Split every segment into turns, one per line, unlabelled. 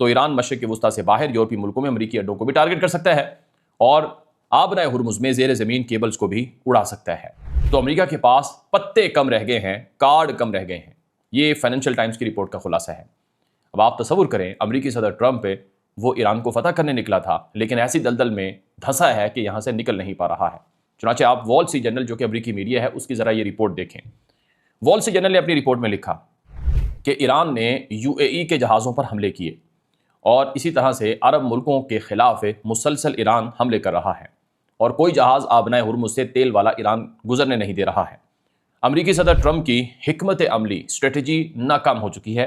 تو ایران مشرق وسطیٰ سے باہر یورپی ملکوں میں امریکی اڈوں کو بھی ٹارگٹ کر سکتا ہے اور آبنائے ہرمز میں زیر زمین کیبلز کو بھی اڑا سکتا ہے۔ تو امریکہ کے پاس پتے کم رہ گئے ہیں، کارڈ کم رہ گئے ہیں۔ یہ فائنینشیل ٹائمز کی رپورٹ کا خلاصہ ہے۔ اب آپ تصور کریں، امریکی صدر ٹرمپ وہ ایران کو فتح کرنے نکلا تھا، لیکن ایسی دلدل میں دھنسا ہے کہ یہاں سے نکل نہیں پا رہا ہے۔ چنانچہ آپ وال اسٹریٹ جرنل، جو کہ امریکی میڈیا ہے، اس کی ذرا یہ رپورٹ دیکھیں۔ وال اسٹریٹ جرنل نے اپنی رپورٹ میں لکھا کہ ایران نے UAE کے جہازوں پر حملے کیے اور اسی طرح سے عرب ملکوں کے خلاف مسلسل ایران حملے کر رہا ہے اور کوئی جہاز آبنائے ہرمز سے تیل والا ایران گزرنے نہیں دے رہا ہے۔ امریکی صدر ٹرمپ کی حکمت عملی اسٹریٹجی ناکام ہو چکی ہے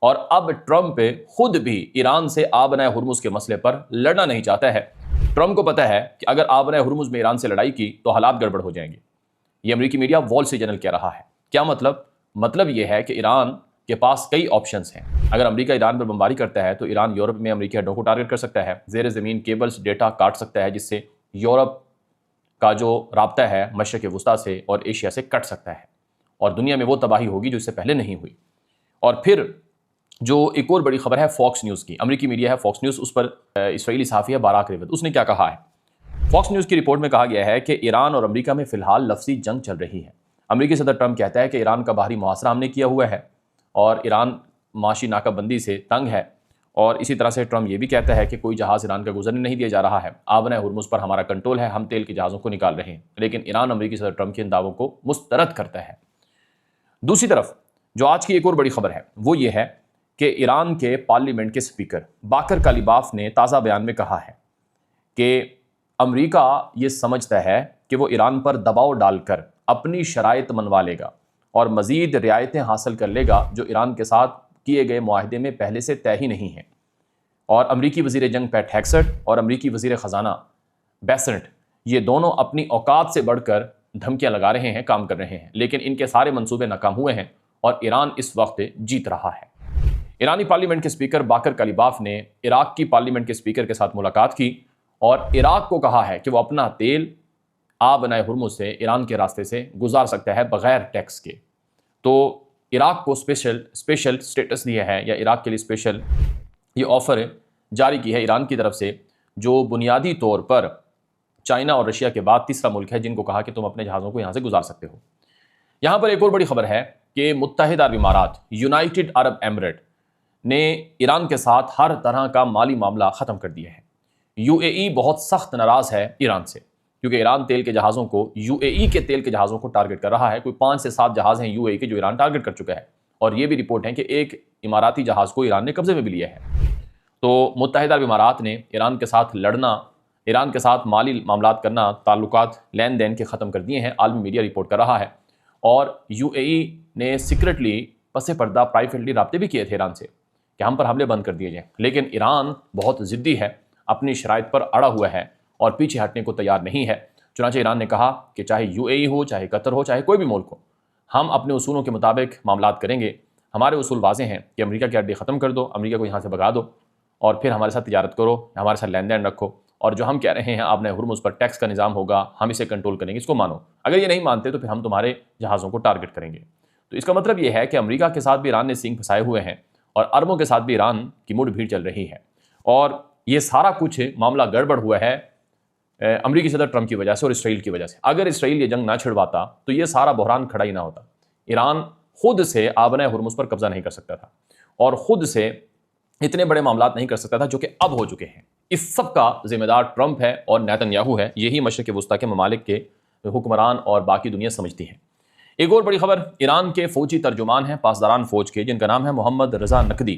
اور اب ٹرمپ خود بھی ایران سے آبنائے ہرمز کے مسئلے پر لڑنا نہیں چاہتا ہے۔ ٹرمپ کو پتا ہے کہ اگر آبنائے ہرمز میں ایران سے لڑائی کی تو حالات گڑبڑ ہو جائیں گے۔ یہ امریکی میڈیا وال اسٹریٹ جرنل کہہ رہا ہے۔ کیا مطلب یہ ہے کہ ایران کے پاس کئی آپشنز ہیں۔ اگر امریکہ ایران پر بمباری کرتا ہے تو ایران یورپ میں امریکی اڈوں کو ٹارگٹ کر سکتا ہے، زیر زمین کیبلز ڈیٹا کاٹ سکتا ہے، جس سے یورپ کا جو رابطہ ہے مشرق وسطیٰ سے اور ایشیا سے کٹ سکتا ہے اور دنیا میں وہ تباہی ہوگی جو اس سے پہلے نہیں ہوئی۔ اور پھر جو ایک اور بڑی خبر ہے فاکس نیوز کی، امریکی میڈیا ہے فاکس نیوز، اس پر اسرائیلی صحافی ہے باراک ریوت، اس نے کیا کہا ہے؟ فاکس نیوز کی رپورٹ میں کہا گیا ہے کہ ایران اور امریکہ میں فی الحال لفظی جنگ چل رہی ہے۔ امریکی صدر ٹرمپ کہتا ہے کہ ایران کا باہری محاصرہ ہم نے کیا ہوا ہے اور ایران معاشی ناکہ بندی سے تنگ ہے، اور اسی طرح سے ٹرمپ یہ بھی کہتا ہے کہ کوئی جہاز ایران کا گزرنے نہیں دیا جا رہا ہے، آبنائے ہرمز پر ہمارا کنٹرول ہے، ہم تیل کے جہازوں کو نکال رہے ہیں۔ لیکن ایران امریکی صدر ٹرمپ کے ان دعووں کو مسترد کرتا ہے۔ دوسری طرف جو آج کی ایک اور بڑی خبر ہے وہ یہ ہے کہ ایران کے پارلیمنٹ کے اسپیکر باقر کالیباف نے تازہ بیان میں کہا ہے کہ امریکہ یہ سمجھتا ہے کہ وہ ایران پر دباؤ ڈال کر اپنی شرائط منوا لے گا اور مزید رعایتیں حاصل کر لے گا جو ایران کے ساتھ کیے گئے معاہدے میں پہلے سے طے ہی نہیں ہیں۔ اور امریکی وزیر جنگ پیٹ ہیگسٹ اور امریکی وزیر خزانہ بیسنٹ، یہ دونوں اپنی اوقات سے بڑھ کر دھمکیاں لگا رہے ہیں، کام کر رہے ہیں، لیکن ان کے سارے منصوبے ناکام ہوئے ہیں اور ایران اس وقت جیت رہا ہے۔ ایرانی پارلیمنٹ کے اسپیکر باقر کالیباف نے عراق کی پارلیمنٹ کے اسپیکر کے ساتھ ملاقات کی اور عراق کو کہا ہے کہ وہ اپنا تیل آبنائے ہرمز سے ایران کے راستے سے گزار سکتا ہے بغیر ٹیکس کے۔ تو عراق کو اسپیشل سٹیٹس دیا ہے، یا عراق کے لیے اسپیشل یہ آفر جاری کی ہے ایران کی طرف سے، جو بنیادی طور پر چائنا اور رشیا کے بعد تیسرا ملک ہے جن کو کہا کہ تم اپنے جہازوں کو یہاں سے گزار سکتے ہو۔ یہاں پر ایک اور بڑی خبر ہے کہ متحدہ عرب امارات، یونائٹڈ عرب ایمریٹ نے ایران کے ساتھ ہر طرح کا مالی معاملہ ختم کر دیا ہے۔ UAE بہت سخت ناراض ہے ایران سے، کیونکہ ایران تیل کے جہازوں کو، UAE کے تیل کے جہازوں کو ٹارگٹ کر رہا ہے۔ کوئی 5 سے 7 جہاز ہیں UAE کے جو ایران ٹارگٹ کر چکا ہے، اور یہ بھی رپورٹ ہے کہ ایک اماراتی جہاز کو ایران نے قبضے میں بھی لیا ہے۔ تو متحدہ عرب امارات نے ایران کے ساتھ لڑنا، ایران کے ساتھ مالی معاملات کرنا، تعلقات لین دین کے ختم کر دیے ہیں، عالمی میڈیا رپورٹ کر رہا ہے۔ اور UAE نے سیکرٹلی پس پردہ پرائیویٹلی رابطے بھی کیے تھے ایران سے کہ ہم پر حملے بند کر دیے جائیں، لیکن ایران بہت ضدی ہے، اپنی شرائط پر اڑا ہوا ہے اور پیچھے ہٹنے کو تیار نہیں ہے۔ چنانچہ ایران نے کہا کہ چاہے UAE ہو، چاہے قطر ہو، چاہے کوئی بھی ملک ہو، ہم اپنے اصولوں کے مطابق معاملات کریں گے۔ ہمارے اصول واضح ہیں کہ امریکہ کے اڈے ختم کر دو، امریکہ کو یہاں سے بھگا دو، اور پھر ہمارے ساتھ تجارت کرو، ہمارے ساتھ لین دین رکھو، اور جو ہم کہہ رہے ہیں آبنائے ہرمز پر ٹیکس کا نظام ہوگا، ہم اسے کنٹرول کریں گے، اس کو مانو۔ اگر یہ نہیں مانتے تو پھر ہم تمہارے جہازوں کو ٹارگٹ کریں گے۔ تو اس کا مطلب یہ ہے کہ امریکہ کے ساتھ بھی ایران نے سینگ پھنسائے ہوئے ہیں اور عربوں کے ساتھ بھی ایران کی مڈ بھیڑ چل رہی ہے، اور یہ سارا کچھ معاملہ گڑبڑ ہوا ہے امریکی صدر ٹرمپ کی وجہ سے اور اسرائیل کی وجہ سے۔ اگر اسرائیل یہ جنگ نہ چھڑواتا تو یہ سارا بحران کھڑا ہی نہ ہوتا۔ ایران خود سے آبنائے ہرمز پر قبضہ نہیں کر سکتا تھا اور خود سے اتنے بڑے معاملات نہیں کر سکتا تھا جو کہ اب ہو چکے ہیں۔ اس سب کا ذمہ دار ٹرمپ ہے اور نیتن یاہو ہے، یہی مشرق وسطیٰ کے ممالک کے حکمران اور باقی دنیا سمجھتی ہے۔ ایک اور بڑی خبر، ایران کے فوجی ترجمان ہیں پاسداران فوج کے، جن کا نام ہے محمد رضا نقدی۔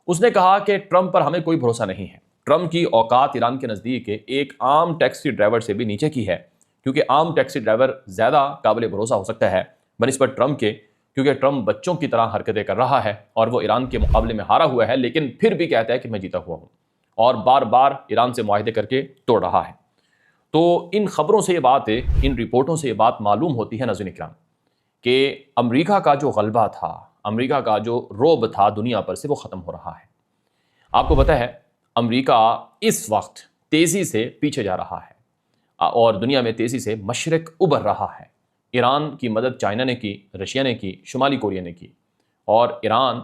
اس نے کہا کہ ٹرمپ پر ہمیں کوئی بھروسہ نہیں ہے۔ ٹرمپ کی اوقات ایران کے نزدیک ایک عام ٹیکسی ڈرائیور سے بھی نیچے کی ہے، کیونکہ عام ٹیکسی ڈرائیور زیادہ قابل بھروسہ ہو سکتا ہے بنسبت ٹرمپ کے، کیونکہ ٹرمپ بچوں کی طرح حرکتیں کر رہا ہے اور وہ ایران کے مقابلے میں ہارا ہوا ہے، لیکن پھر بھی کہتا ہے کہ میں جیتا ہوا ہوں اور بار بار ایران سے معاہدے کر کے توڑ رہا ہے۔ تو ان خبروں سے یہ بات ہے، ان رپورٹوں سے یہ بات معلوم ہوتی ہے ناظرین اکرام کہ امریکہ کا جو غلبہ تھا، امریکہ کا جو رعب تھا دنیا پر سے، وہ ختم ہو رہا ہے۔ آپ کو پتہ ہے امریکہ اس وقت تیزی سے پیچھے جا رہا ہے اور دنیا میں تیزی سے مشرق ابھر رہا ہے۔ ایران کی مدد چائنا نے کی، رشیا نے کی، شمالی کوریا نے کی، اور ایران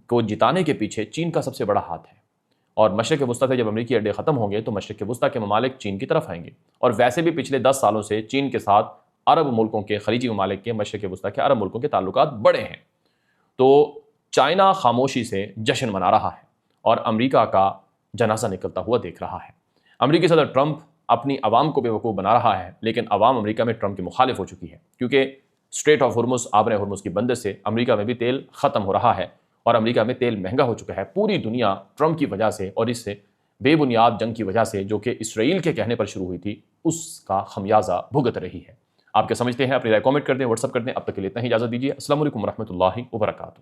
کو جتانے کے پیچھے چین کا سب سے بڑا ہاتھ ہے، اور مشرق وسطیٰ سے جب امریکی اڈے ختم ہوں گے تو مشرق وسطیٰ کے ممالک چین کی طرف آئیں گے، اور ویسے بھی پچھلے 10 سالوں سے چین کے ساتھ عرب ملکوں کے، خلیجی ممالک کے، مشرق وسطیٰ کے عرب ملکوں کے تعلقات بڑے ہیں۔ تو چائنا خاموشی سے جشن منا رہا ہے اور امریکہ کا جنازہ نکلتا ہوا دیکھ رہا ہے۔ امریکی صدر ٹرمپ اپنی عوام کو بیوقوف بنا رہا ہے، لیکن عوام امریکہ میں ٹرمپ کی مخالف ہو چکی ہے، کیونکہ اسٹریٹ آف ہرمز، آبر ہرمز کی بندش سے امریکہ میں بھی تیل ختم ہو رہا ہے، اور امریکہ میں تیل مہنگا ہو چکا ہے۔ پوری دنیا ٹرمپ کی وجہ سے اور اس سے بے بنیاد جنگ کی وجہ سے، جو کہ اسرائیل کے کہنے پر شروع ہوئی تھی، اس کا خمیازہ بھگت رہی ہے۔ آپ کیا سمجھتے ہیں؟ اپنی رائے کامنٹ کر دیں، واٹس ایپ کر دیں۔ اب تک کے لیے اتنا ہی، اجازت دیجیے۔ السلام علیکم ورحمۃ اللہ وبرکاتہ۔